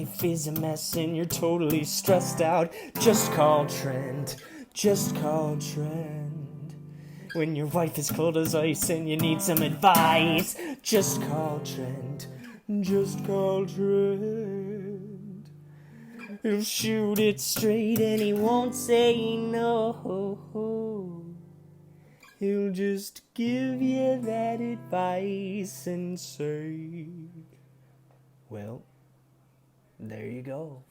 life is a mess and you're totally stressed out, just call Trent. Just call Trent. When your wife is cold as ice and you need some advice, just call Trent. Just call Trent. He'll shoot it straight and he won't say no. He'll just give you that advice and say, well, there you go.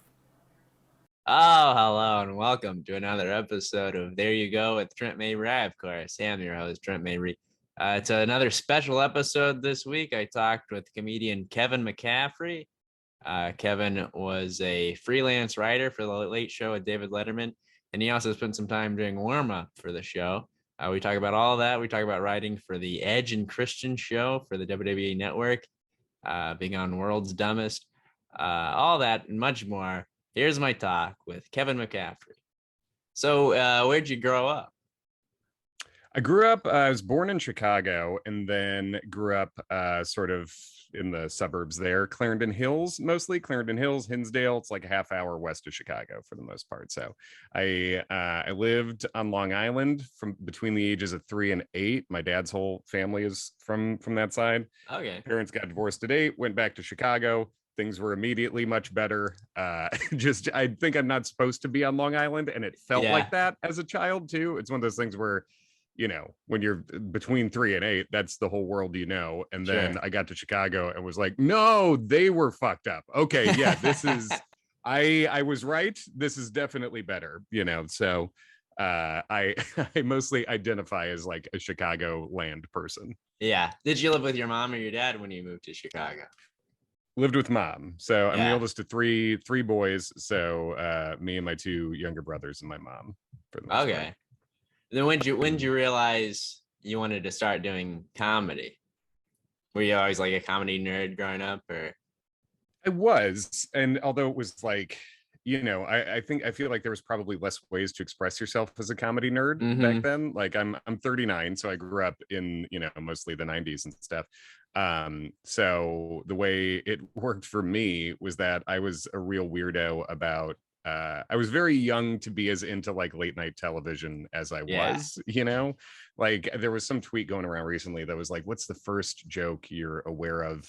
Oh, hello and welcome to another episode of There You Go with Trent Mabry. I, of course, am your host, Trent Mabry. It's another special episode this week. I talked with comedian Kevin McCaffrey. Kevin was a freelance writer for the Late Show with David Letterman, and he also spent some time doing warm-up for the show. We talk about all that. We talk about writing for the Edge and Christian show for the WWE Network, being on World's Dumbest, all that and much more. Here's my talk with Kevin McCaffrey. So where'd you grow up? I was born in Chicago and then grew up sort of in the suburbs there. Clarendon Hills, mostly. Clarendon Hills, Hinsdale. It's like a half hour west of Chicago for the most part. So I lived on Long Island from between the ages of 3 and 8. My dad's whole family is from that side. Okay. Parents got divorced at 8, went back to Chicago. Things were immediately much better. I think I'm not supposed to be on Long Island, and it felt like that as a child too. It's one of those things where, you know, when you're between 3 and 8, that's the whole world, you know. And then I got to Chicago and was like, no, they were fucked up. Okay, yeah, this is I was right. This is definitely better, you know. So I mostly identify as like a Chicago land person. Yeah. Did you live with your mom or your dad when you moved to Chicago? Lived with mom. So I'm the oldest of three boys. So me and my 2 younger brothers and my mom. For the most part. Then when did you realize you wanted to start doing comedy? Were you always like a comedy nerd growing up, or? I was, and although it was like, you know, I feel like there was probably less ways to express yourself as a comedy nerd back then. Like I'm 39, so I grew up in, you know, mostly the 90s and stuff. So the way it worked for me was that I was a real weirdo about I was very young to be as into like late night television as I was, you know. Like there was some tweet going around recently that was like, what's the first joke you're aware of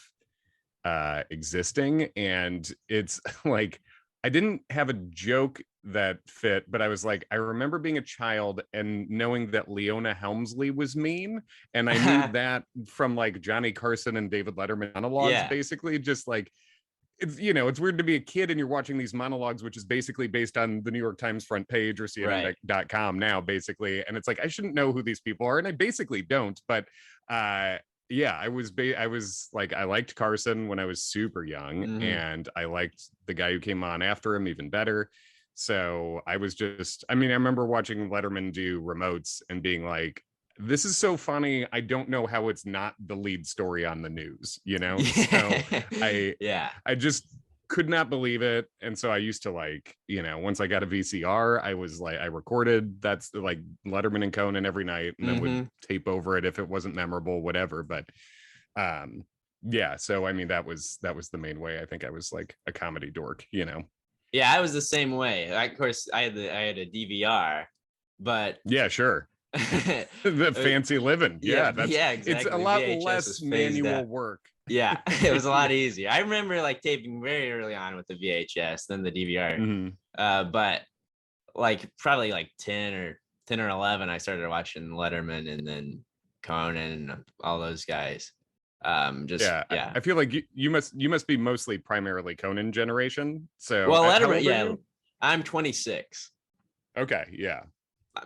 existing? And it's like, I didn't have a joke that fit, but I was like, I remember being a child and knowing that Leona Helmsley was mean. And I knew that from like Johnny Carson and David Letterman monologues, basically. Just like, it's, you know, it's weird to be a kid and you're watching these monologues, which is basically based on the New York Times front page or CNN.com now, basically. And it's like, I shouldn't know who these people are. And I basically don't, but yeah, I was like, I liked Carson when I was super young, and I liked the guy who came on after him even better. So I was just, I mean, I remember watching Letterman do remotes and being like, this is so funny. I don't know how it's not the lead story on the news, you know? So I just could not believe it. And so I used to, like, you know, once I got a VCR, I was like, I recorded that's like Letterman and Conan every night, and then would tape over it if it wasn't memorable, whatever. But yeah, so I mean, that was the main way I think I was like a comedy dork, you know. Yeah, I was the same way. Of course, I had a DVR, but yeah, sure. The fancy living. Exactly. It's a lot less manual work. Yeah, it was a lot easier. I remember like taping very early on with the VHS than the DVR. But like probably like 10 or 11, I started watching Letterman and then Conan and all those guys. I feel like you must be mostly primarily Conan generation. So well, Letterman, I'm 26. Okay, yeah.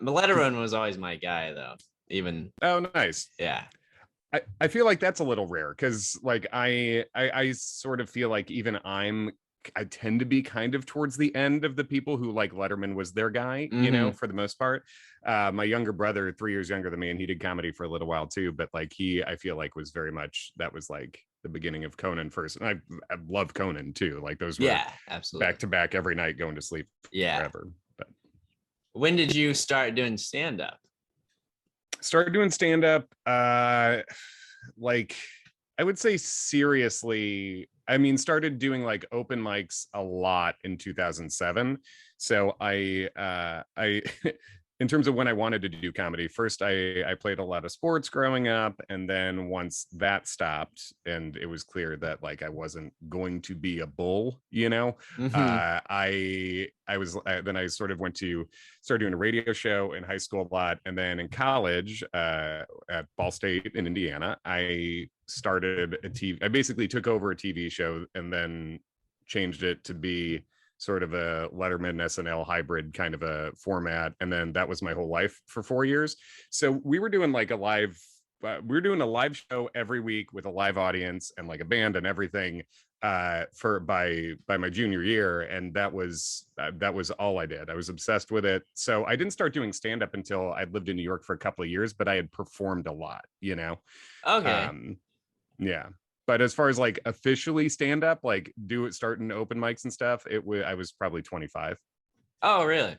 Letterman was always my guy, though. Even nice. Yeah, I feel like that's a little rare because, like, I sort of feel like even I tend to be kind of towards the end of the people who like Letterman was their guy, you know, for the most part. My younger brother, 3 years younger than me, and he did comedy for a little while too. But like I feel like was very much that was like the beginning of Conan first, and I love Conan too. Like those were absolutely back to back every night, going to sleep forever. But when did you start doing stand-up? Started doing stand-up like I would say seriously, I mean, started doing like open mics a lot in 2007. So I in terms of when I wanted to do comedy, first I played a lot of sports growing up, and then once that stopped and it was clear that like I wasn't going to be a bull, Mhm. then I sort of went to start doing a radio show in high school a lot, and then in college at Ball State in Indiana, I started a TV. I basically took over a TV show and then changed it to be sort of a Letterman SNL hybrid kind of a format, and then that was my whole life for 4 years. So we were doing like we were doing a live show every week with a live audience and like a band and everything for by my junior year, and that was all I did. I was obsessed with it. So I didn't start doing stand up until I'd lived in New York for a couple of years, but I had performed a lot. Okay. Yeah. But as far as like officially stand up, like starting open mics and stuff, I was probably 25. Oh, really?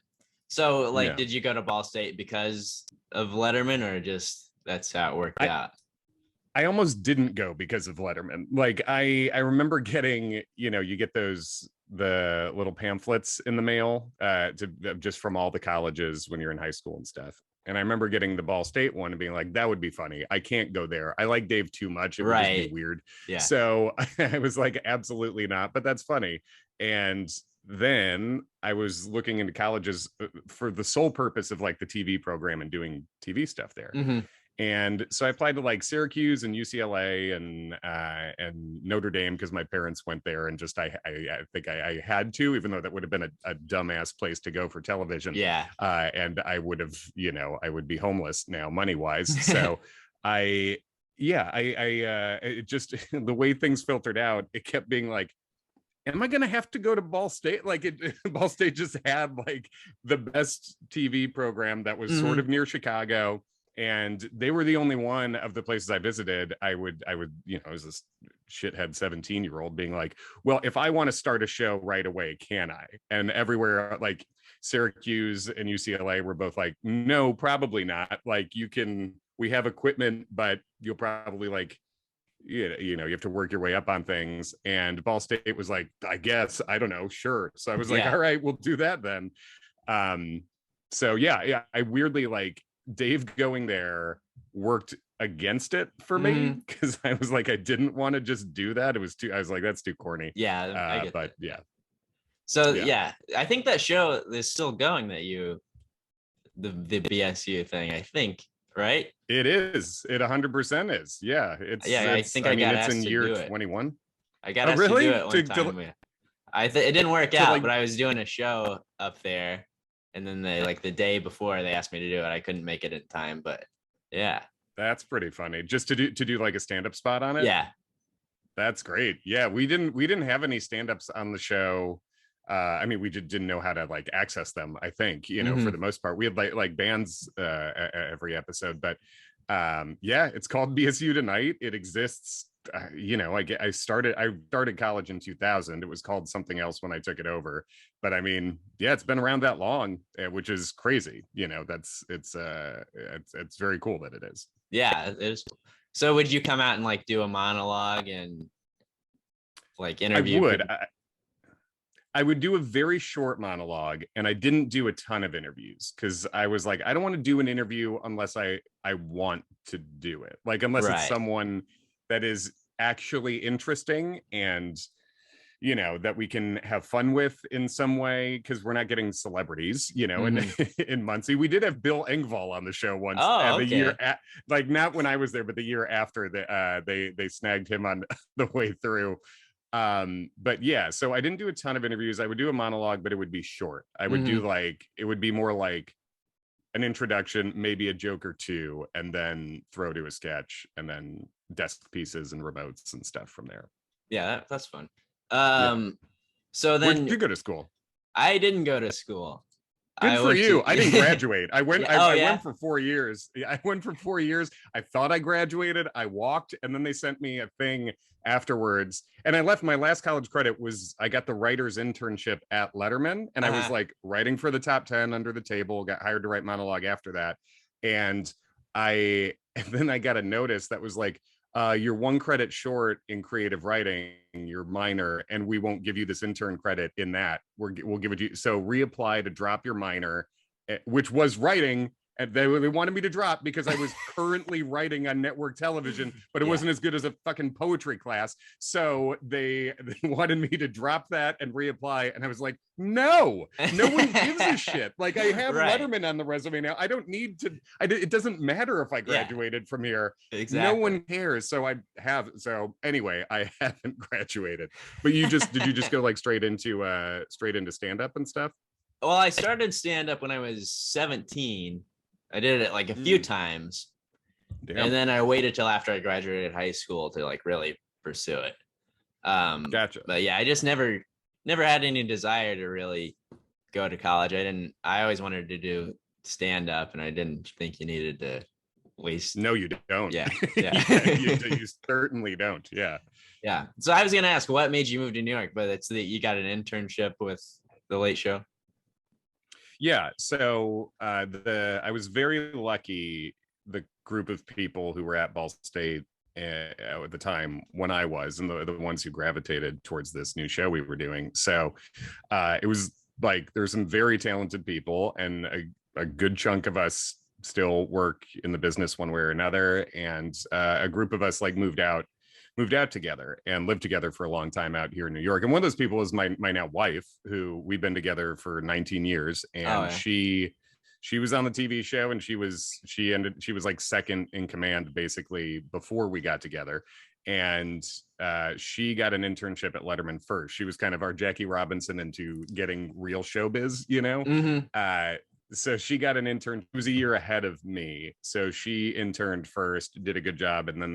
So, like, Yeah. did you go to Ball State because of Letterman, or just that's how it worked out? I almost didn't go because of Letterman. Like I remember getting, you get the little pamphlets in the mail just from all the colleges when you're in high school and stuff. And I remember getting the Ball State one and being like, that would be funny. I can't go there. I like Dave too much. It would just be weird. Yeah. So I was like, absolutely not. But that's funny. And then I was looking into colleges for the sole purpose of like the TV program and doing TV stuff there. Mhm. And so I applied to like Syracuse and UCLA and Notre Dame because my parents went there, and just I think I had to, even though that would have been a dumbass place to go for television. Yeah. And I would have, I would be homeless now money wise. So it just the way things filtered out, it kept being like, am I going to have to go to Ball State? Like Ball State just had like the best TV program that was sort of near Chicago. And they were the only one of the places I visited. I would, I was this shithead 17-year-old being like, well, if I want to start a show right away, can I? And everywhere, like Syracuse and UCLA were both like, no, probably not. Like we have equipment, but you'll probably like, you have to work your way up on things. And Ball State was like, I guess, I don't know, sure. So I was like, all right, we'll do that then. So yeah, I weirdly like, Dave going there worked against it for me because I was like, I didn't want to just do that. I was like, that's too corny. Yeah, I get but that. yeah. So yeah, I think that show is still going. The BSU thing, I think, right? It is. It 100% is. Yeah. I think I got it's asked in to year do it. 21. I got asked really? to do it one time. It didn't work out, but I was doing a show up there. And then the day before they asked me to do it, I couldn't make it in time, but yeah. That's pretty funny. Just to do like a stand-up spot on it. Yeah. That's great. Yeah. We didn't have any stand-ups on the show. I mean, we just didn't know how to like access them, I think, for the most part. We had like bands every episode, but it's called BSU Tonight. It exists. I started college in 2000. It was called something else when I took it over, but I mean, yeah, it's been around that long, which is crazy. It's very cool that it is. Yeah, it is. So would you come out and like do a monologue and like interview? I would do a very short monologue, and I didn't do a ton of interviews because I was like, I don't want to do an interview unless I want to do it. Like, unless it's someone that is actually interesting and, that we can have fun with in some way, because we're not getting celebrities, in Muncie. We did have Bill Engvall on the show once. The year not when I was there, but the year after they snagged him on the way through. But yeah, so I didn't do a ton of interviews. I would do a monologue, but it would be short. I would do it would be more like an introduction, maybe a joke or two, and then throw to a sketch, and then desk pieces and remotes and stuff from there. Yeah, that's fun. So then, where did you go to school? I didn't go to school. Good for you. I didn't graduate. I went for 4 years. I went for 4 years. I thought I graduated. I walked, and then they sent me a thing afterwards. And I left. My last college credit was I got the writer's internship at Letterman, and I was like writing for the top 10 under the table, got hired to write monologue after that. And then I got a notice that was like, you're 1 credit short in creative writing, your minor, and we won't give you this intern credit in that. We'll give it to you. So reapply to drop your minor, which was writing. And they wanted me to drop because I was currently writing on network television, but it wasn't as good as a fucking poetry class. So they wanted me to drop that and reapply. And I was like, no one gives a shit. Like, I have Letterman on the resume now. I don't need to. It doesn't matter if I graduated from here. Exactly. No one cares. So anyway, I haven't graduated. But did you just go like straight into stand up and stuff? Well, I started stand up when I was 17. I did it like a few times. Damn. And then I waited till after I graduated high school to like really pursue it. Gotcha. But yeah, I just never had any desire to really go to college. I always wanted to do stand up, and I didn't think you needed to waste. No, you don't. Yeah. You certainly don't. Yeah. So I was going to ask, what made you move to New York? But it's that you got an internship with The Late Show. Yeah, so I was very lucky. The group of people who were at Ball State at the time when I was, and the ones who gravitated towards this new show we were doing. So it was like there's some very talented people, and a good chunk of us still work in the business one way or another. And a group of us like moved out together and lived together for a long time out here in New York. And one of those people is my now wife, who we've been together for 19 years. And she was on the TV show, and she was like second in command basically before we got together. And she got an internship at Letterman first. She was kind of our Jackie Robinson into getting real showbiz, you know? Mm-hmm. So she got an intern. She was a year ahead of me. So she interned first, did a good job. And then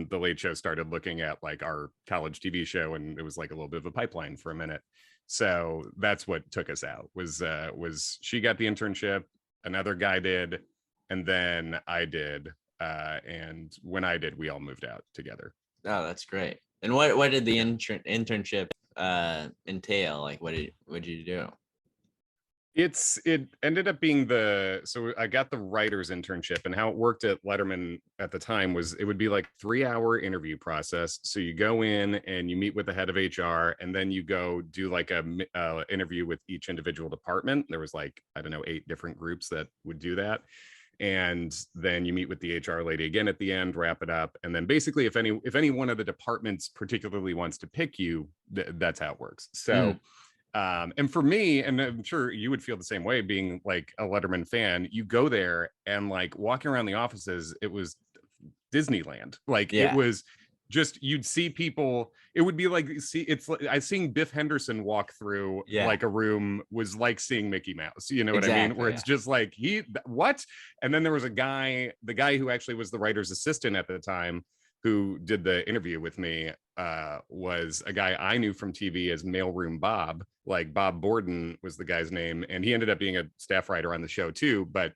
the Late Show started looking at like our college TV show, and it was like a little bit of a pipeline for a minute. So that's what took us out was she got the internship, another guy did, and then I did. And when I did, we all moved out together. Oh, that's great. And what did the internship entail? Like, what did you do? It ended up being so I got the writer's internship, and how it worked at Letterman at the time was it would be like 3-hour interview process. So you go in and you meet with the head of HR, and then you go do like a interview with each individual department. There was like, I don't know, 8 different groups that would do that. And then you meet with the HR lady again at the end, wrap it up. And then basically if any one of the departments particularly wants to pick you, that's how it works. So and for me, and I'm sure you would feel the same way being like a Letterman fan, you go there and like walking around the offices, it was Disneyland. Like it was just, you'd see people, it would be like, it's like I seeing Biff Henderson walk through like a room was like seeing Mickey Mouse, you know what I mean? Where it's just like, what? And then there was the guy who actually was the writer's assistant at the time, who did the interview with me, was a guy I knew from TV as Mailroom Bob. Like Bob Borden was the guy's name, and he ended up being a staff writer on the show too. But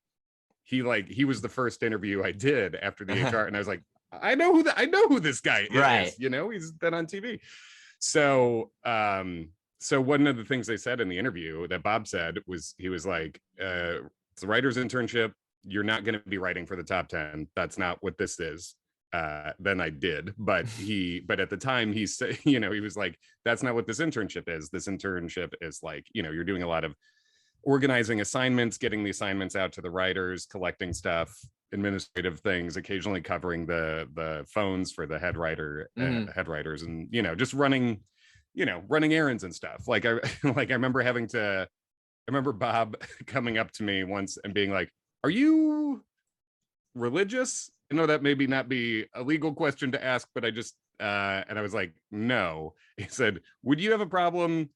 he was the first interview I did after the HR, and I was like, I know who this guy is. You know, he's been on TV. So one of the things they said in the interview that Bob said was, he was like, it's a writer's internship. You're not going to be writing for the top 10. That's not what this is. Then I did, but at the time he said, you know, he was like, that's not what this internship is. This internship is like, you know, you're doing a lot of organizing assignments, getting the assignments out to the writers, collecting stuff, administrative things, occasionally covering the phones for the head writers, and, you know, just running errands and stuff. Like I remember Bob coming up to me once and being like, are you religious? I know that maybe not be a legal question to ask, but I just, and I was like, no. He said, would you have a problem?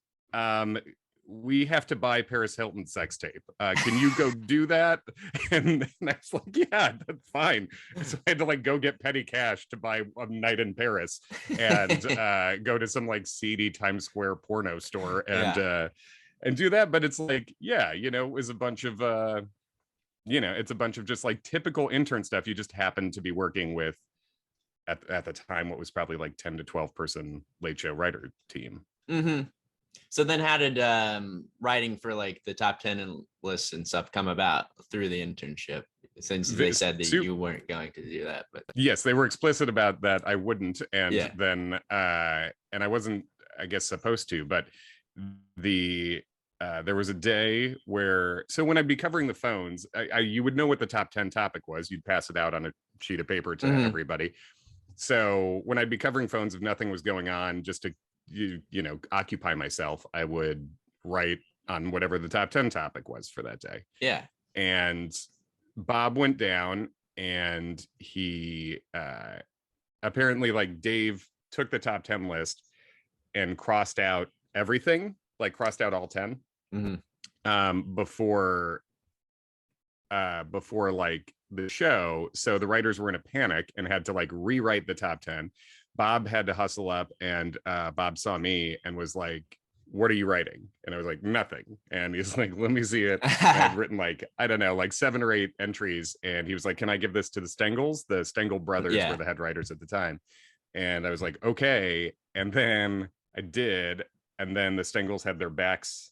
We have to buy Paris Hilton sex tape. Can you go do that? And I was like, yeah, that's fine. So I had to like go get petty cash to buy A Night in Paris and go to some like seedy Times Square porno store and do that. But it's like, yeah, you know, it was a bunch of, you know, it's a bunch of just like typical intern stuff. You just happen to be working with at the time what was probably like 10 to 12 person Late Show writer team. Mm-hmm. So then how did writing for like the top 10 lists and stuff come about through the internship? since they said that you weren't going to do that. But yes, they were explicit about that I wouldn't, and then and I wasn't, I guess, supposed to, but there was a day where, so when I'd be covering the phones, you would know what the top 10 topic was. You'd pass it out on a sheet of paper to everybody. So when I'd be covering phones, if nothing was going on, just to occupy myself, I would write on whatever the top 10 topic was for that day. Yeah. And Bob went down, and he apparently, like, Dave took the top 10 list and crossed out everything, like crossed out all 10 before like the show. So the writers were in a panic and had to like rewrite the top 10. Bob had to hustle up, and Bob saw me and was like, "What are you writing?" And I was like, "Nothing." And he's like, "Let me see it." I'd written like, I don't know, like 7 or 8 entries. And he was like, "Can I give this to the Stengels?" The Stengel brothers were the head writers at the time. And I was like, "Okay." And then I did. And then the Stengels had their backs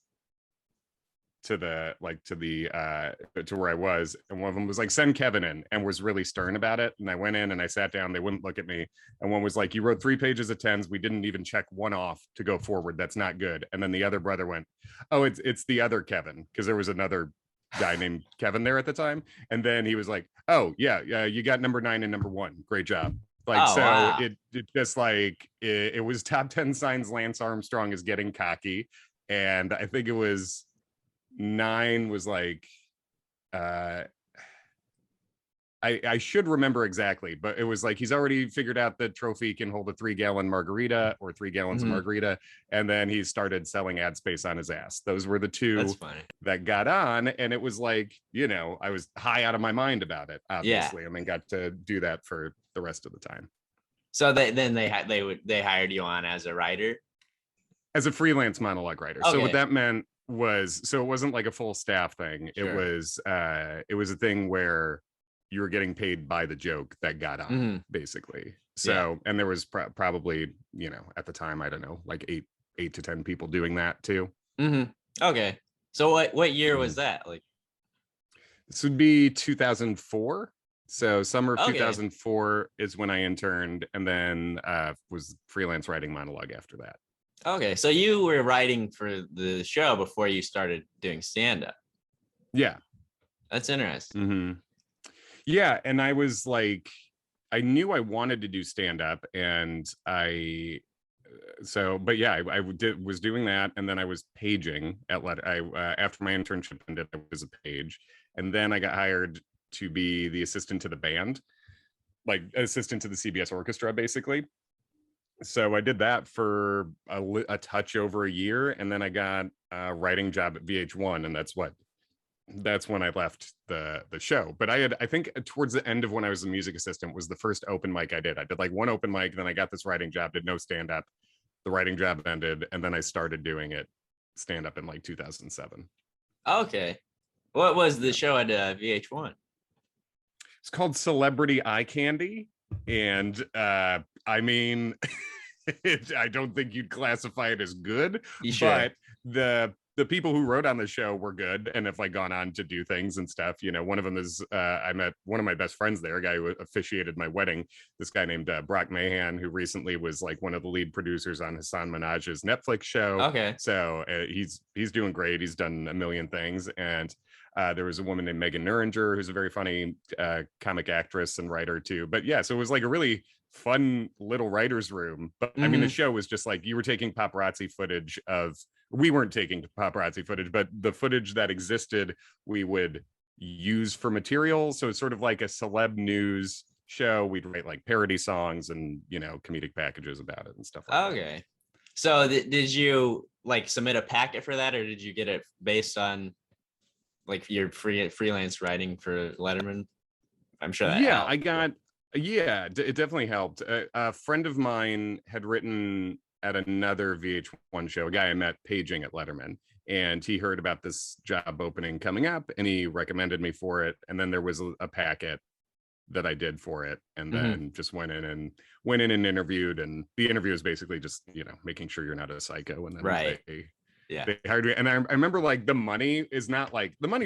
to where I was, and one of them was like, "Send Kevin in," and was really stern about it. And I went in and I sat down. They wouldn't look at me, and one was like, "You wrote 3 pages of 10s. We didn't even check one off to go forward. That's not good." And then the other brother went, "Oh, it's the other Kevin," because there was another guy named Kevin there at the time. And then he was like, "Oh yeah, you got number 9 and number 1. Great job." Like, wow. it just like it was top 10 signs Lance Armstrong is getting cocky. And I think it was 9 was like, I should remember exactly, but it was like, he's already figured out that trophy can hold a 3-gallon margarita or 3 gallons of margarita. And then he started selling ad space on his ass. Those were the 2 that got on. And it was like, I was high out of my mind about it, obviously, and then got to do that for the rest of the time. So they hired you on as a writer, as a freelance monologue writer. Okay. So what that meant was, so it wasn't like a full staff thing. Sure. It was a thing where you were getting paid by the joke that got on, basically. So, and there was probably, at the time, I don't know, like 8 to 10 people doing that too. Okay. So what year was that? Like, this would be 2004. So summer of 2004 is when I interned, and then was freelance writing monologue after that. Okay, so you were writing for the show before you started doing stand-up. Yeah. That's interesting. Yeah, and I was like, I knew I wanted to do stand-up, and I was doing that, and then I was paging at after my internship ended, I was a page, and then I got hired to be the assistant to the band, like assistant to the CBS orchestra, basically. So I did that for a touch over a year, and then I got a writing job at VH1, and that's when I left the show. But I think towards the end of when I was a music assistant was the first open mic I did. I did like 1 open mic, then I got this writing job, did no stand-up. The writing job ended, and then I started doing it stand-up in like 2007. Okay. What was the show at VH1? It's called Celebrity Eye Candy. And I mean, I don't think you'd classify it as good, but the people who wrote on the show were good and have like gone on to do things and stuff. One of them is I met one of my best friends there, a guy who officiated my wedding, this guy named Brock Mahan, who recently was like one of the lead producers on Hassan Minaj's Netflix show. Okay. So he's doing great. He's done a million things. And there was a woman named Megan Nuringer, who's a very funny comic actress and writer too. But yeah, so it was like a really fun little writer's room. But I mean, the show was just like, you were taking paparazzi footage we weren't taking paparazzi footage, but the footage that existed, we would use for material. So it's sort of like a celeb news show. We'd write like parody songs and, comedic packages about it and stuff like that. Okay. So did you like submit a packet for that, or did you get it based on like your freelance writing for Letterman? I'm sure that helped. It definitely helped. A friend of mine had written at another VH1 show, a guy I met paging at Letterman, and he heard about this job opening coming up, and he recommended me for it. And then there was a packet that I did for it, and then just went in and interviewed. And the interview is basically just, making sure you're not a psycho, and then Yeah. They hired me, and I remember like the money's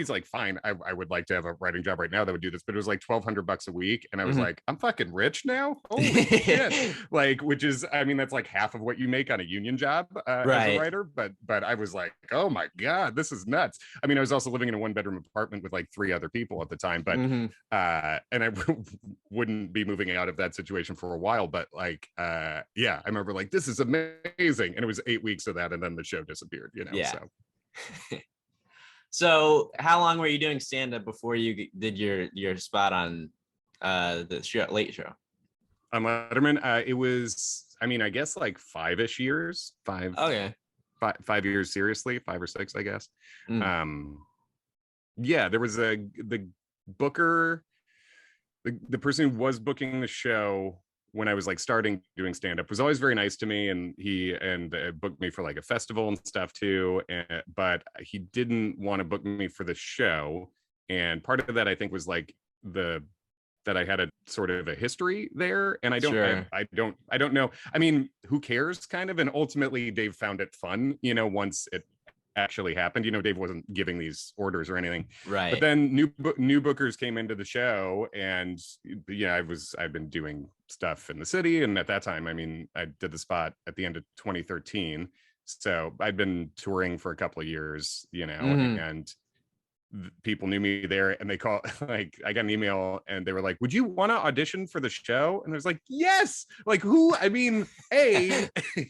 like fine. I would like to have a writing job right now that would do this, but it was like $1,200 a week, and I was like, I'm fucking rich now. Holy shit! Like, which is, I mean, that's like half of what you make on a union job as a writer. But I was like, oh my god, this is nuts. I mean, I was also living in a 1-bedroom apartment with like 3 other people at the time, but and I wouldn't be moving out of that situation for a while. But like, yeah, I remember like, this is amazing, and it was 8 weeks of that, and then the show disappeared. Yeah. So. So how long were you doing stand-up before you did your spot on the Late Show? On Letterman, it was, I mean, I guess like 5-ish years. Okay. 5 years seriously, 5 or 6, I guess. Yeah, there was the booker, the person who was booking the show when I was like starting doing stand-up was always very nice to me, and he booked me for like a festival and stuff too, but he didn't want to book me for the show, and part of that I think was like that I had a sort of a history there, and I don't know. I mean, who cares, kind of, and ultimately Dave found it fun, once it actually happened. Dave wasn't giving these orders or anything, right? But then new bookers came into the show, and I've been doing stuff in the city, and at that time, I mean, I did the spot at the end of 2013, so I'd been touring for a couple of years, and people knew me there, and they called, like, I got an email and they were like, would you want to audition for the show? And I was like, yes. Like, who? I mean,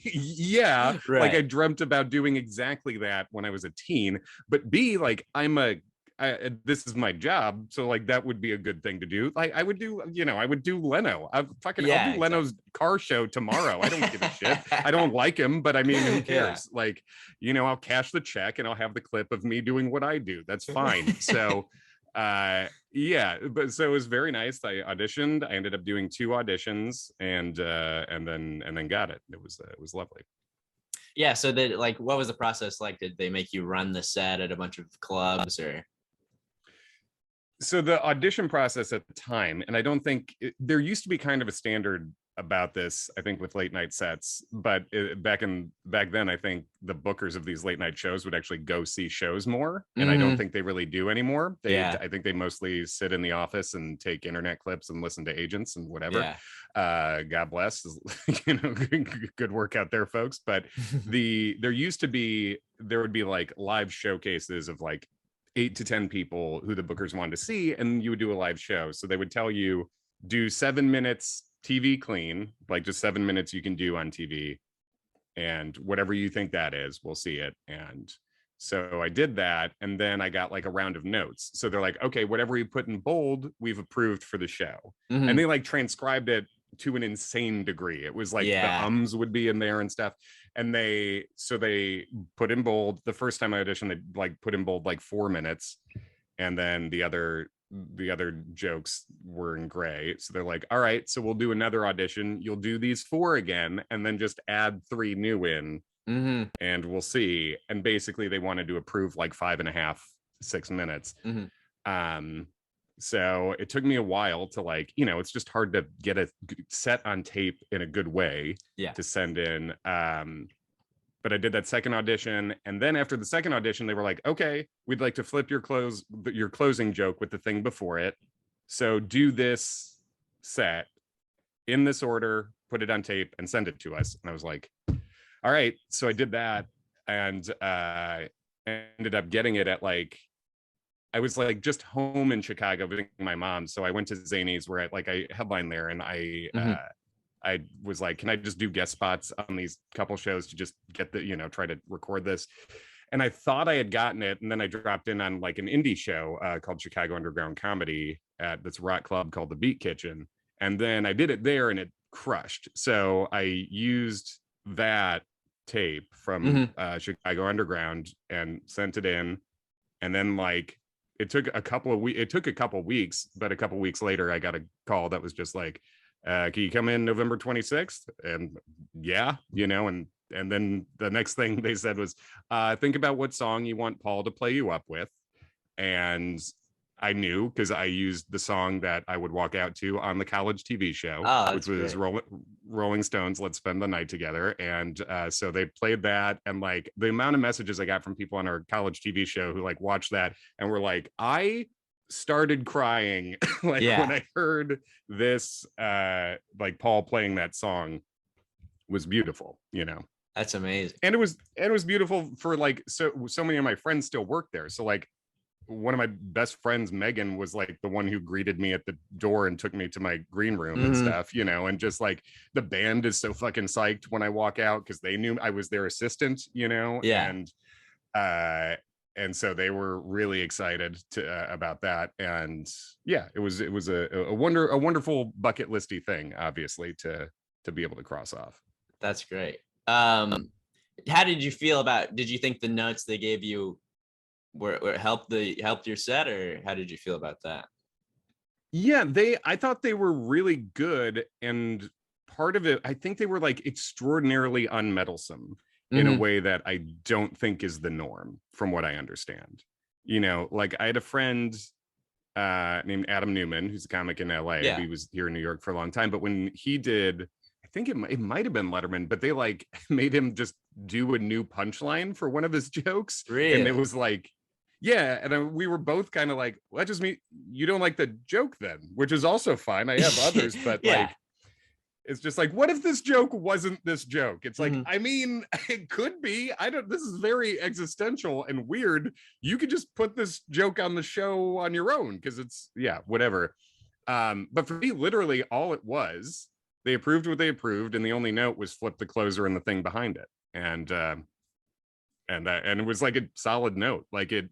yeah, right. Like I dreamt about doing exactly that when I was a teen, but B, like, this is my job, so like that would be a good thing to do. Like I would do Leno. I'll do Leno's car show tomorrow. I don't give a shit. I don't like him, but I mean, who cares? Yeah. Like, I'll cash the check and I'll have the clip of me doing what I do. That's fine. So yeah, but so it was very nice. I auditioned. I ended up doing 2 auditions, and then got it. It was lovely. Yeah. So what was the process like? Did they make you run the set at a bunch of clubs, or? So the audition process at the time, and I don't think there used to be kind of a standard about this, I think, with late night sets, but back then, I think the bookers of these late night shows would actually go see shows more, and I don't think they really do anymore. I think they mostly sit in the office and take internet clips and listen to agents and whatever. God bless, good work out there, folks. But there would be like live showcases of like 8 to 10 people who the bookers wanted to see, and you would do a live show. So they would tell you, do 7 minutes TV clean, like just 7 minutes you can do on TV, and whatever you think that is, we'll see it. And so I did that, and then I got like a round of notes. So they're like, okay, whatever you put in bold, we've approved for the show. And they like transcribed it to an insane degree. It was like the ums would be in there and stuff. And they put in bold. The first time I auditioned, they like put in bold like 4 minutes, and then the other jokes were in gray. So they're like, all right, so we'll do another audition. You'll do these 4 again, and then just add 3 new in, and we'll see. And basically, they wanted to approve like 5.5, 6 minutes. So it took me a while to like, it's just hard to get a set on tape in a good way to send in. But I did that second audition. And then after the second audition, they were like, okay, we'd like to flip your closing joke with the thing before it. So do this set in this order, put it on tape, and send it to us. And I was like, all right. So I did that, and ended up getting it at like, I was like just home in Chicago visiting my mom. So I went to Zany's where I headlined there, and I was like, can I just do guest spots on these couple shows to just get try to record this? And I thought I had gotten it. And then I dropped in on like an indie show called Chicago Underground Comedy at this rock club called the Beat Kitchen. And then I did it there, and it crushed. So I used that tape from Chicago Underground and sent it in. And then like, it took a couple weeks, but a couple weeks later, I got a call that was just like, can you come in November 26th? And and then the next thing they said was, think about what song you want Paul to play you up with. And I knew because I used the song that I would walk out to on the college TV show, Oh, which was Rolling Stones, Let's Spend the Night Together. And so they played that. And like the amount of messages I got from people on our college TV show who like watched that and were like, I started crying like when I heard this, like Paul playing that song was beautiful, you know. That's amazing. And it was beautiful for like so many of my friends still work there. So like one of my best friends, Megan, was like the one who greeted me at the door and took me to my green room and stuff, you know, and just like the band is so fucking psyched when I walk out because they knew I was their assistant, you know, and so they were really excited about that. And yeah, it was a wonderful bucket listy thing, obviously, to be able to cross off. That's great. How did you feel about? Did you think the notes they gave you were helped your set, or how did you feel about that? Yeah, I thought they were really good, and part of it, I think they were like extraordinarily unmeddlesome in a way that I don't think is the norm from what I understand. You know, like I had a friend named Adam Newman, who's a comic in LA. He was here in New York for a long time, but when he did, I think it might have been Letterman, but they like made him just do a new punchline for one of his jokes. Really? And it was like, yeah. And we were both kind of like, well, that just means you don't like the joke then, which is also fine. I have others, but like, it's just like, what if this joke wasn't this joke? It's like, I mean, it could be. This is very existential and weird. You could just put this joke on the show on your own because it's, whatever. But for me, literally all it was, they approved what they approved, and the only note was flip the closer and the thing behind it. And it was like a solid note. Like it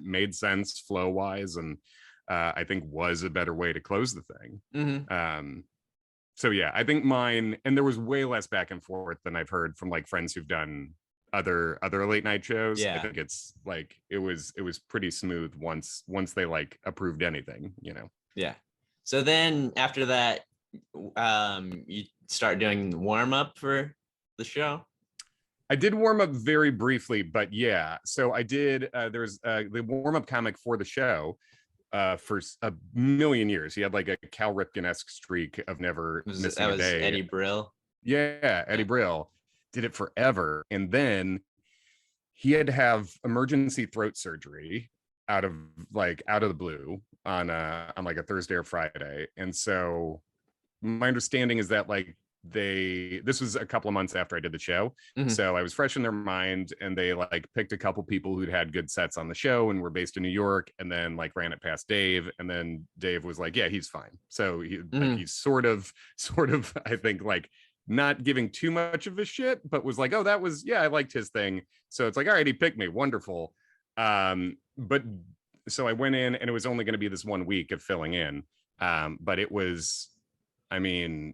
made sense flow wise, and I think was a better way to close the thing. So yeah, I think mine, and there was way less back and forth than I've heard from like friends who've done other late night shows. I think it's like it was pretty smooth once they like approved anything, you know. Yeah. So then after that, you start doing warm up for the show. I did warm up very briefly, but yeah. So I did. There's the warm up comic for the show. For a million years, he had like a Cal Ripken-esque streak of never missing a day. Eddie Brill. Yeah, Eddie Brill did it forever, and then he had to have emergency throat surgery out of the blue on like a Thursday or Friday, and so my understanding is that like this was a couple of months after I did the show. So I was fresh in their mind, and they like picked a couple people who'd had good sets on the show and were based in New York, and then like ran it past Dave, and then Dave was like, yeah, he's fine. So he's sort of I think like not giving too much of a shit, but was like, oh, that was, I liked his thing. So it's like, all right, he picked me, wonderful. But so I went in, and it was only going to be this 1 week of filling in, but it was, I mean,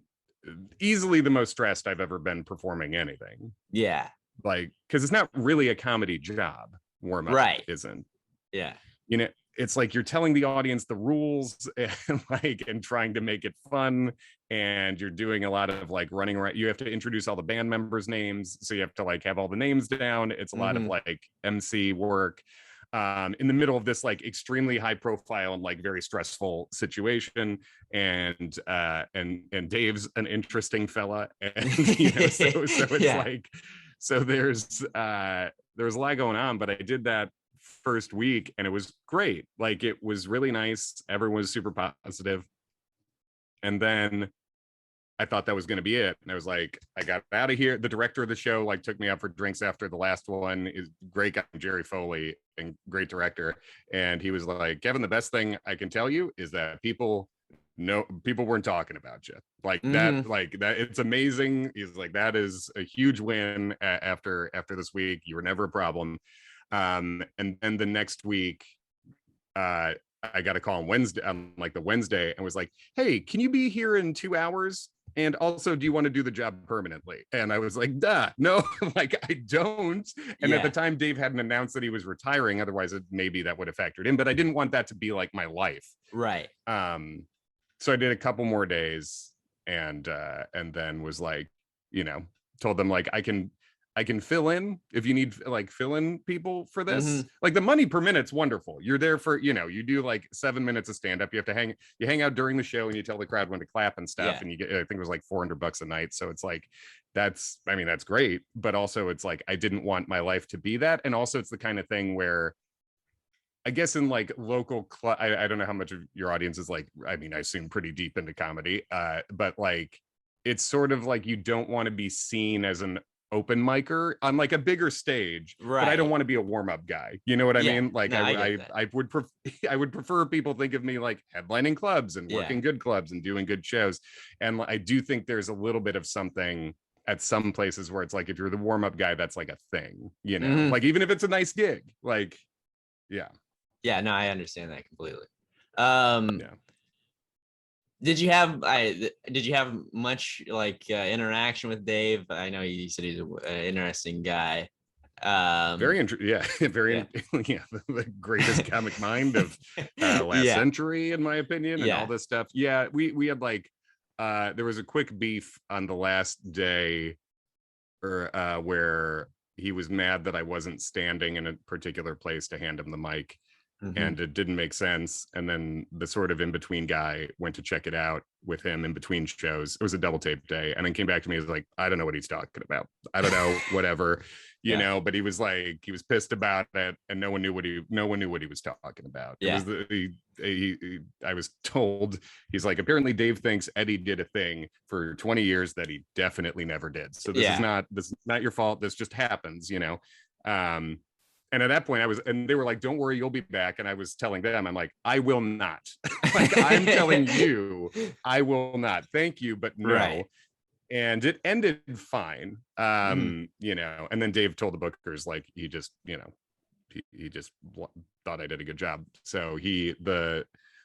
easily the most stressed I've ever been performing anything. Yeah. Like, because it's not really a comedy job. Warm up isn't. Yeah. You know, it's like you're telling the audience the rules and trying to make it fun, and you're doing a lot of like running around. You have to introduce all the band members' names, so you have to like have all the names down. It's a lot of like MC work. In the middle of this like extremely high profile and like very stressful situation, and Dave's an interesting fella, and you know, so it's like, so there's a lot going on, but I did that first week and it was great. Like it was really nice. Everyone was super positive, and then I thought that was going to be it. And I was like, I got out of here. The director of the show like took me out for drinks after the last one. Is great guy, Jerry Foley, and great director. And he was like, Kevin, the best thing I can tell you is that people weren't talking about you like that. It's amazing. He's like, that is a huge win after this week. You were never a problem. And then the next week, I got a call on Wednesday, like the Wednesday, and was like, hey, can you be here in 2 hours? And also, do you want to do the job permanently? And I was like, duh, no, like I don't. And at the time, Dave hadn't announced that he was retiring. Otherwise, maybe that would have factored in. But I didn't want that to be like my life. Right. So I did a couple more days, and then was like, you know, told them like I can I can fill in if you need like fill in people for this. Mhm. Like the money per minute's wonderful. You're there for, you do like 7 minutes of stand up. You have to hang out during the show and you tell the crowd when to clap and stuff. Yeah. And you get, I think it was like $400 a night. So it's like, that's great. But also it's like, I didn't want my life to be that. And also it's the kind of thing where I guess in like local, I don't know how much of your audience is like, I mean, I assume pretty deep into comedy, but like, it's sort of like you don't want to be seen as an open micer on like a bigger stage, Right. but I don't want to be a warm-up guy. You know what I Yeah. mean? Like No, I would I would prefer people think of me like headlining clubs and working good clubs and doing good shows. And I do think there's a little bit of something at some places where it's like, if you're the warm-up guy, that's like a thing, like even if it's a nice gig, like, yeah. Yeah, no, I understand that completely. Yeah. Did you have much like interaction with Dave? I know you said he's an interesting guy. Very the greatest comic mind of last century, in my opinion, and all this stuff. Yeah, we had like there was a quick beef on the last day, or where he was mad that I wasn't standing in a particular place to hand him the mic. And it didn't make sense. And then the sort of in-between guy went to check it out with him in between shows. It was a double tape day, and then came back to me. He was like, I don't know what he's talking about. I don't know, whatever, you know. But he was like, he was pissed about it, and no one knew what he was talking about. Yeah. It was I was told, he's like, apparently Dave thinks Eddie did a thing for 20 years that he definitely never did. So this is not your fault. This just happens, And at that point and they were like, don't worry, you'll be back. And I was telling them, I'm like, I will not. Like, I'm telling you, I will not. Thank you, but no. Right. And it ended fine. And then Dave told the bookers, like, he just, he just thought I did a good job. So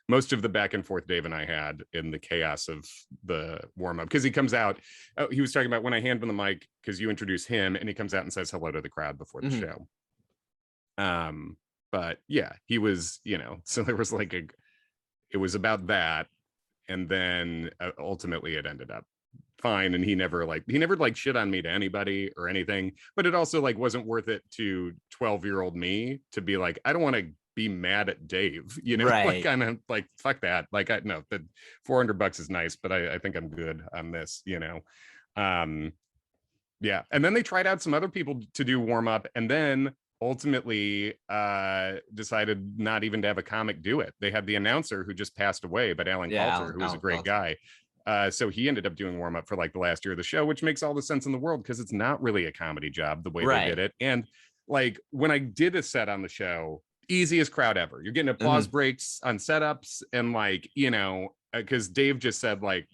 most of the back and forth Dave and I had in the chaos of the warm-up, because he comes out, he was talking about when I hand him the mic, because you introduce him, and he comes out and says hello to the crowd before the show. But yeah, he was, so there was like it was about that. And then ultimately it ended up fine. And he never shit on me to anybody or anything, but it also like wasn't worth it to 12-year-old me to be like, I don't want to be mad at Dave, right. Like, kind of like, fuck that. Like, the $400 is nice, but I think I'm good on this, Yeah. And then they tried out some other people to do warm up, and then ultimately decided not even to have a comic do it. They had the announcer who just passed away, but Alan Kalter, who was a great guy. So he ended up doing warm up for like the last year of the show, which makes all the sense in the world, because it's not really a comedy job the way they did it. And like when I did a set on the show, easiest crowd ever. You're getting applause breaks on setups, and like, because Dave just said like,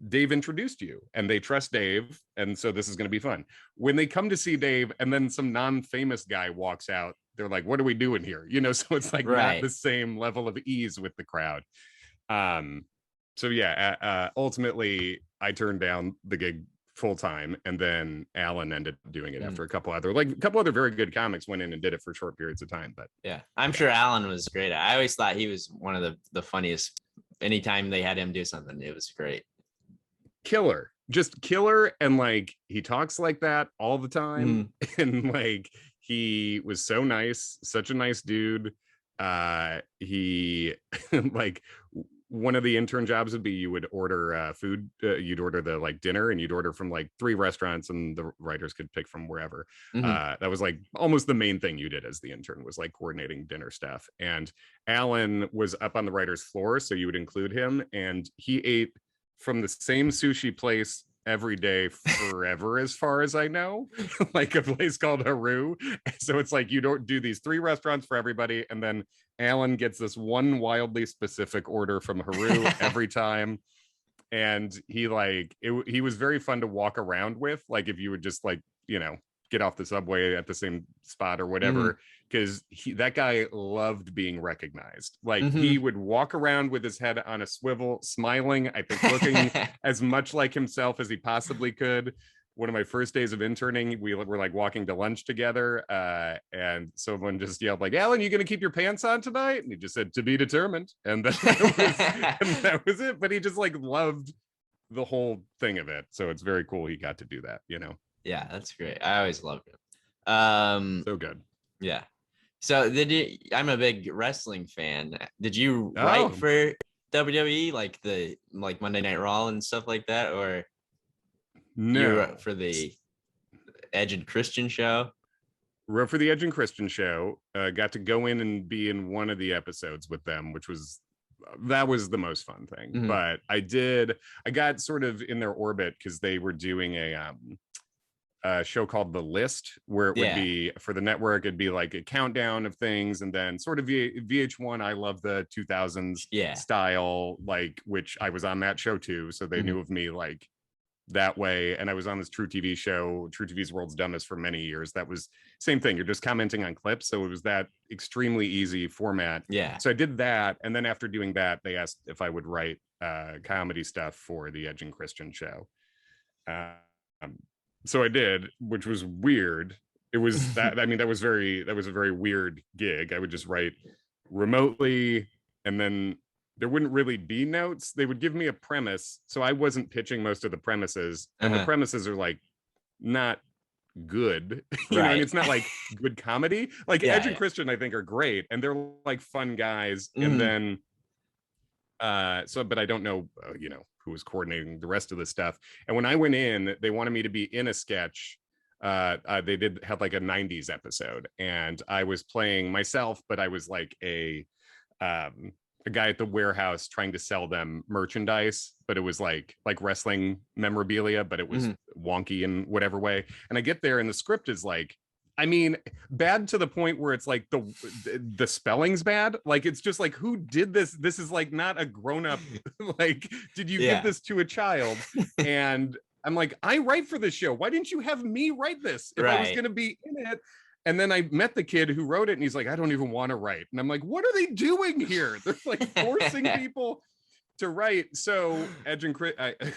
Dave introduced you and they trust Dave, and so this is going to be fun. When they come to see Dave and then some non-famous guy walks out, they're like, what are we doing here? So it's like not the same level of ease with the crowd. So yeah, ultimately I turned down the gig full time, and then Alan ended up doing it after a couple other very good comics went in and did it for short periods of time. But I'm sure Alan was great. I always thought he was one of the funniest. Anytime they had him do something, it was great. Just killer. And like, he talks like that all the time. And like, he was so nice, such a nice dude. He like, one of the intern jobs would be, you would order food, you'd order the like dinner, and you'd order from like 3 restaurants, and the writers could pick from wherever. That was like almost the main thing you did as the intern, was like coordinating dinner stuff. And Alan was up on the writer's floor, so you would include him, and he ate from the same sushi place every day forever, as far as I know, like a place called Haru. So it's like, you don't do these 3 restaurants for everybody, and then Alan gets this one wildly specific order from Haru every time. And he was very fun to walk around with, like if you would just like, get off the subway at the same spot or whatever, because that guy loved being recognized. Like he would walk around with his head on a swivel, smiling, I think looking as much like himself as he possibly could. One of my first days of interning, we were like walking to lunch together, and someone just yelled like, Alan, you gonna keep your pants on tonight? And he just said, to be determined. And that was it. But he just like loved the whole thing of it. So it's very cool he got to do that, Yeah, that's great. I always loved him. So good. Yeah. So I'm a big wrestling fan. Did you write Oh, for WWE, like Monday Night Raw and stuff like that, or you wrote no. for the Edge and Christian show? Wrote for the Edge and Christian show. Got to go in and be in one of the episodes with them, which was that was the most fun thing. Mhm. But I got sort of in their orbit because they were doing a show called The List, where it would Yeah. be for the network. It'd be like a countdown of things, and then sort of VH1. I love the 2000s Yeah. style, like, which I was on that show too, so they Mhm. knew of me like that way. And I was on this True TV show, True TV's World's Dumbest, for many years. That was same thing. You're just commenting on clips, so it was that extremely easy format. Yeah. So I did that, and then after doing that, they asked if I would write comedy stuff for the Edge and Christian show. So I did, which was weird. It was that, I mean, that was a very weird gig. I would just write remotely, and then there wouldn't really be notes. They would give me a premise, so I wasn't pitching most of the premises, and the premises are like not good. You know, Right. and it's not like good comedy. Like Yeah, Edge and yeah. Christian, I think, are great, and they're like fun guys. Mhm. And then but I don't know, you know, who was coordinating the rest of the stuff. And when I went in, they wanted me to be in a sketch. They did have like a 90s episode, and I was playing myself, but I was like a guy at the warehouse trying to sell them merchandise, but it was like wrestling memorabilia, but it was wonky in whatever way. And I get there, and the script is like, I mean, bad to the point where it's like the spelling's bad. Like, it's just like, who did this? This is like not a grown-up. Like, did you give this to a child? And I'm like, I write for this show. Why didn't you have me write this if I was going to be in it? And then I met the kid who wrote it, and he's like, I don't even want to write. And I'm like, what are they doing here? They're like forcing people to write. So Edge and Chris,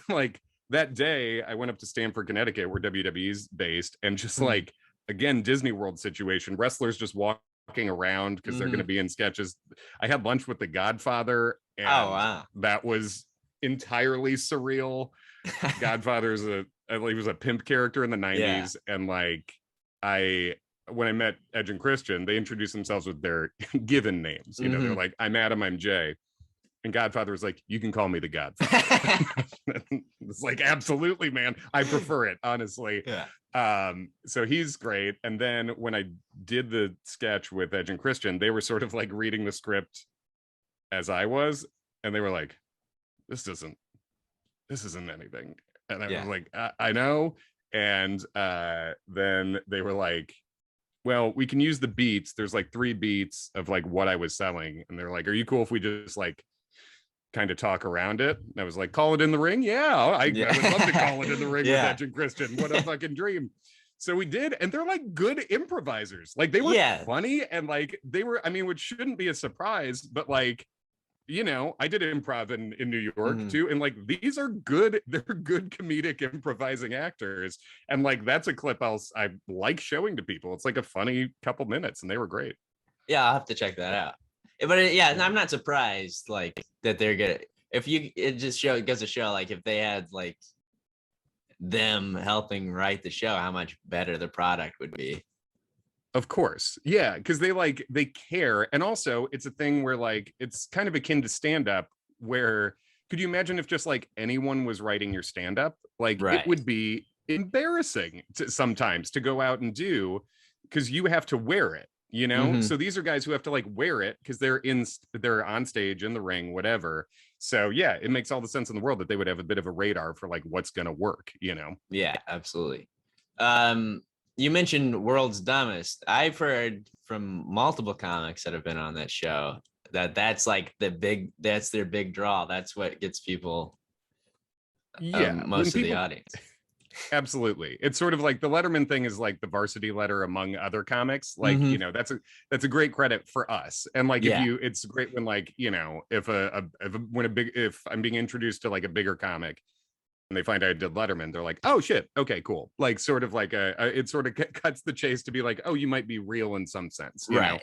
like that day, I went up to Stamford, Connecticut, where WWE's based, and just like, again, Disney World situation, wrestlers just walking around because they're going to be in sketches. I had lunch with the Godfather, and that was entirely surreal. Godfather's he was a pimp character in the 90s. And like, when I met Edge and Christian, they introduced themselves with their given names. You know, they're like, I'm Adam, I'm Jay. And Godfather was like, you can call me the Godfather. It's like, absolutely, man. I prefer it, honestly. Yeah. So he's great. And then when I did the sketch with Edge and Christian, they were sort of like reading the script as I was. And they were like, this isn't anything. And I was like, I know. And then they were like, well, we can use the beats. There's like 3 beats of like what I was selling. And they're like, are you cool if we just like kind of talk around it? And I was like, call it in the ring. I would love to call it in the ring with Edge and Christian. What a fucking dream. So we did. And they're like good improvisers. Like, they were funny, and like they were, I mean, which shouldn't be a surprise, but like, you know, I did improv in New York too. And like, they're good comedic improvising actors. And like, that's a clip I like showing to people. It's like a funny couple minutes, and they were great. Yeah, I'll have to check that out. But I'm not surprised like that they're gonna, it goes to show like if they had like them helping write the show, how much better the product would be. Of course. Yeah, because they care. And also, it's a thing where like, it's kind of akin to stand-up, where could you imagine if just like anyone was writing your stand-up? Like, it would be embarrassing sometimes to go out and do, because you have to wear it, you know? So these are guys who have to like wear it because they're on stage, in the ring, whatever. So yeah, it makes all the sense in the world that they would have a bit of a radar for like what's going to work, you know? Yeah, absolutely. You mentioned World's Dumbest. I've heard from multiple comics that have been on that show that's like that's their big draw. That's what gets people most of the audience. Absolutely. It's sort of like the Letterman thing is like the Varsity Letter among other comics. Like, you know, that's a great credit for us. And like, it's great when like, you know, if I'm being introduced to like a bigger comic, and they find I did Letterman, they're like, oh shit, okay, cool. Like, sort of like it sort of cuts the chase to be like, oh, you might be real in some sense, you know?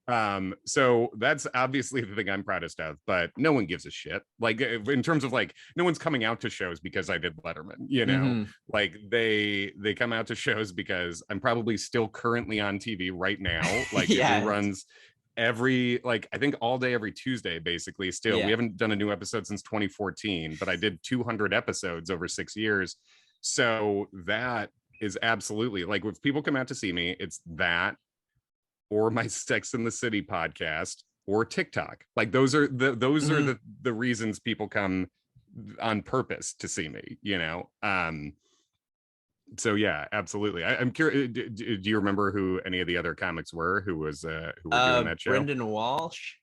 So that's obviously the thing I'm proudest of, but no one gives a shit. Like in terms of like, no one's coming out to shows because I did Letterman, you know, like they come out to shows because I'm probably still currently on TV right now. Like it reruns every, like, I think all day, every Tuesday, basically still. We haven't done a new episode since 2014, but I did 200 episodes over 6 years. So that is absolutely like, if people come out to see me, it's that, or my Sex in the City podcast, or TikTok. Like those are the reasons people come on purpose to see me, you know? So yeah, absolutely. I'm curious, do you remember who any of the other comics were who were doing that show? Brendan Walsh.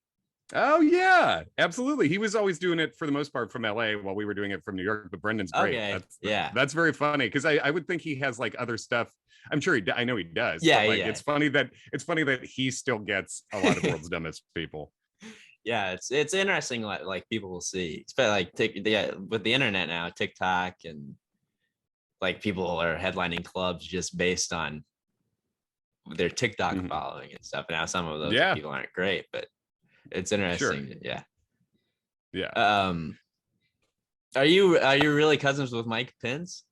Oh yeah, absolutely. He was always doing it for the most part from LA while we were doing it from New York, but Brendan's great. Okay. That's very funny because I would think he has like other stuff. I'm sure I know he does. Yeah, but, like, yeah. It's funny that he still gets a lot of World's Dumbest People. Yeah, it's interesting like people will see, especially like with the internet now, TikTok, and like people are headlining clubs just based on their TikTok following and stuff. Now some of those people aren't great, but it's interesting. Sure. Yeah. Are you really cousins with Mike Pence?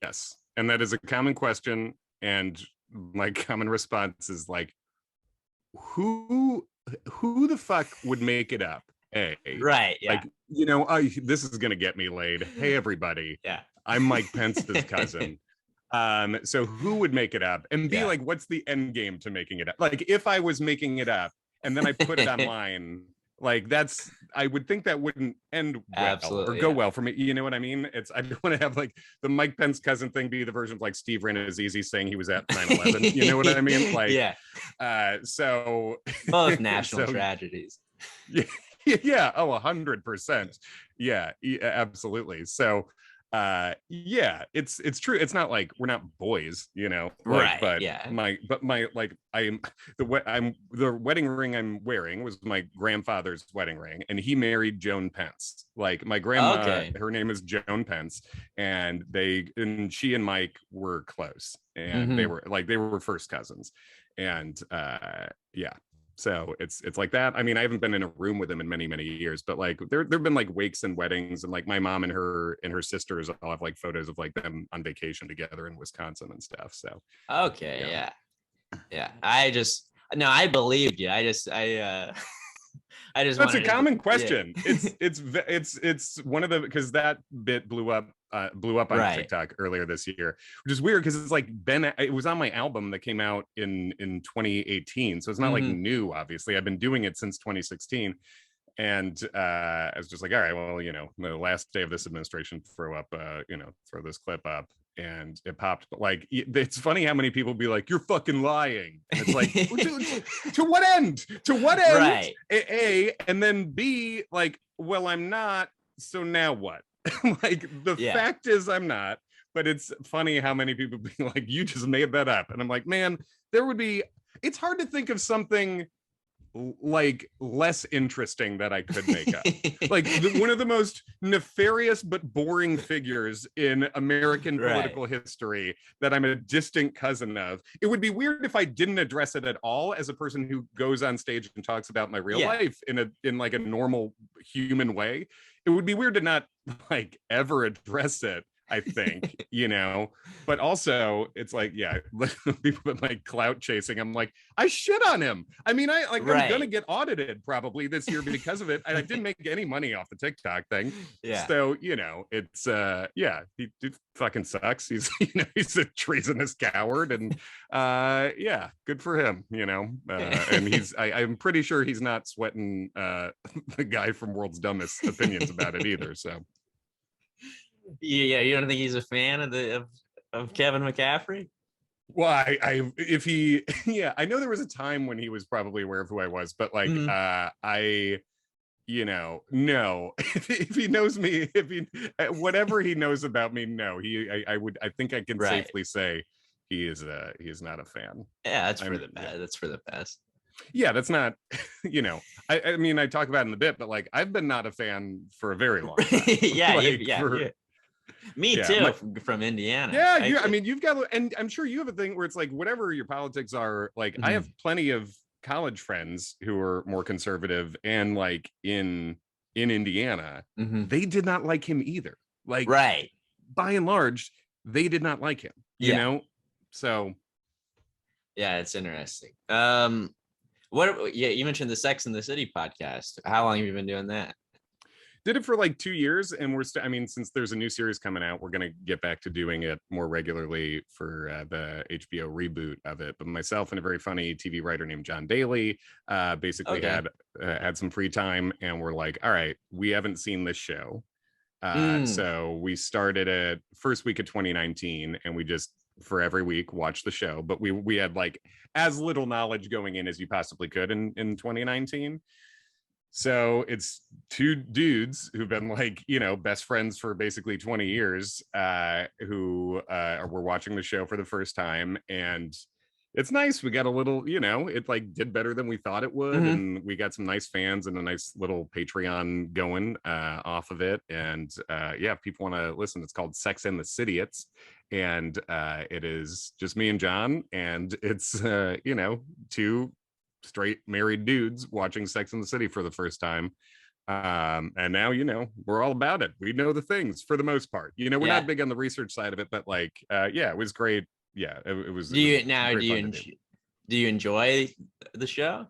Yes. And that is a common question. And my common response is like, who the fuck would make it up? Right. Yeah. Like, you know, this is gonna get me laid. Hey everybody. Yeah. I'm Mike Pence's cousin. So who would make it up? And B, like, what's the end game to making it up? Like, if I was making it up and then I put it online, like I would think that wouldn't end well or go well for me. You know what I mean? I don't want to have like the Mike Pence cousin thing be the version of like Steve Rannazzisi saying he was at 9/11. You know what I mean? Like, so both national tragedies. Yeah. Oh, 100%. Yeah, absolutely. So it's true. It's not like we're not boys, you know, like, right? The wedding ring I'm wearing was my grandfather's wedding ring, and he married Joan Pence. Like my grandma, her name is Joan Pence, and she and Mike were close, and they were first cousins, and So it's like that. I mean, I haven't been in a room with him in many, many years, but like there've been like wakes and weddings, and like my mom and her sisters all have like photos of like them on vacation together in Wisconsin and stuff. So yeah. I believed you. That's a common question. It's one of the, because that bit blew up on TikTok earlier this year, which is weird because it's like it was on my album that came out in 2018, so it's not like new. Obviously, I've been doing it since 2016, and I was just like, all right, well, you know, the last day of this administration, throw this clip up. And it popped, but like, it's funny how many people be like, "You're fucking lying." And it's like, to what end? To what end? Right. A, and then B, like, well, I'm not. So now what? Like, the fact is, I'm not. But it's funny how many people be like, "You just made that up," and I'm like, man, it's hard to think of something like less interesting that I could make up. Like one of the most nefarious but boring figures in American political history that I'm a distant cousin of. It would be weird if I didn't address it at all as a person who goes on stage and talks about my real life in like a normal human way. It would be weird to not like ever address it, I think, you know, but also it's like, people with like clout chasing. I'm like, I shit on him. I mean, I'm going to get audited probably this year because of it. And I didn't make any money off the TikTok thing. Yeah. So, you know, it's, he fucking sucks. He's, you know, he's a treasonous coward, and good for him, you know, and I'm pretty sure he's not sweating the guy from World's Dumbest opinions about it either. So. Yeah, you don't think he's a fan of Kevin McCaffrey? Well, I know there was a time when he was probably aware of who I was, but like no. If he knows me, whatever he knows about me, no, I think I can safely say he is not a fan. Yeah, that's for the best. That's for the best. Yeah, that's not, you know, I mean, I talk about it in the bit, but like I've been not a fan for a very long time. Me too, from Indiana. I mean, you've got, and I'm sure you have a thing where it's like, whatever your politics are, like I have plenty of college friends who were more conservative and like in Indiana, they did not like him either. Like, right. By and large, they did not like him, you know? So yeah, it's interesting. You mentioned the Sex and the City podcast. How long have you been doing that? Did it for like 2 years, and we're since there's a new series coming out, we're gonna get back to doing it more regularly for the HBO reboot of it. But myself and a very funny TV writer named John Daly basically had some free time, and we're like, all right, we haven't seen this show, so we started it first week of 2019, and we just for every week watch the show. But we had like as little knowledge going in as you possibly could in 2019. So it's two dudes who've been like, best friends for basically 20 years who were watching the show for the first time. And it's nice. We got a little, it like did better than we thought it would. And we got some nice fans and a nice little Patreon going off of it. And people want to listen. It's called Sex and the City. And it is just me and John. And it's, two straight married dudes watching Sex and the City for the first time. And now, we're all about it. We know the things for the most part. We're not big on the research side of it, but like, it was great. Yeah, it was. Do you enjoy the show?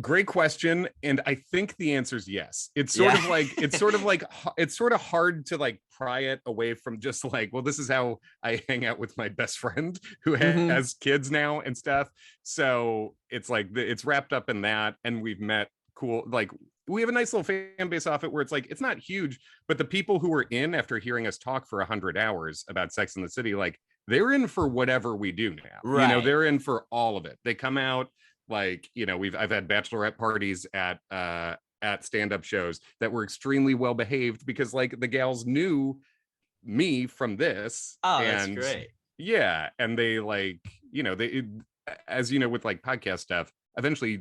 Great question, and I think the answer is yes. It's sort of hard to like pry it away from just like, well, this is how I hang out with my best friend who has kids now and stuff. So it's like it's wrapped up in that, and we've met cool, like we have a nice little fan base off it where it's like it's not huge, but the people who were in after hearing us talk for 100 hours about Sex and the City, like they're in for whatever we do now. Right. They're in for all of it. They come out. Like, I've had bachelorette parties at stand-up shows that were extremely well behaved because like the gals knew me from this. Oh, that's great. Yeah. And they like, as with like podcast stuff, eventually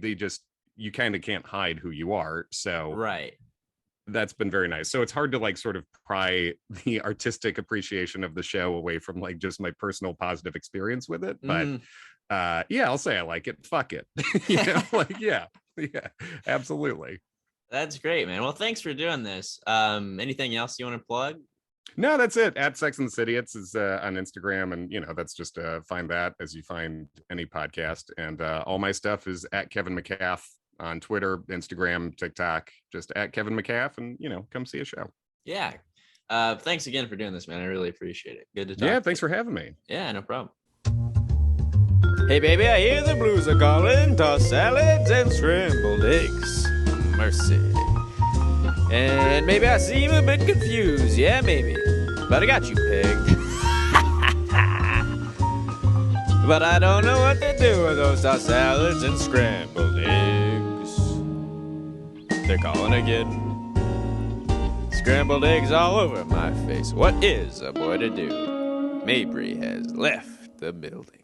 you kind of can't hide who you are. So right. That's been very nice. So it's hard to like sort of pry the artistic appreciation of the show away from like just my personal positive experience with it. But I'll say I like it. Fuck it. Yeah, absolutely. That's great, man. Well, thanks for doing this. Anything else you want to plug? No, that's it. At Sex and the City, it's on Instagram, and that's just find that as you find any podcast. And all my stuff is at Kevin McCaffrey on Twitter, Instagram, TikTok, just at Kevin McCaffrey, and come see a show. Yeah. Thanks again for doing this, man. I really appreciate it. Good to talk. Yeah, thanks for having me. Yeah, no problem. Hey baby, I hear the blues are calling. Tossed salads and scrambled eggs. Mercy. And maybe I seem a bit confused. Yeah, maybe. But I got you pegged. But I don't know what to do with those tossed salads and scrambled eggs. They're calling again. Scrambled eggs all over my face. What is a boy to do? Mabry has left the building.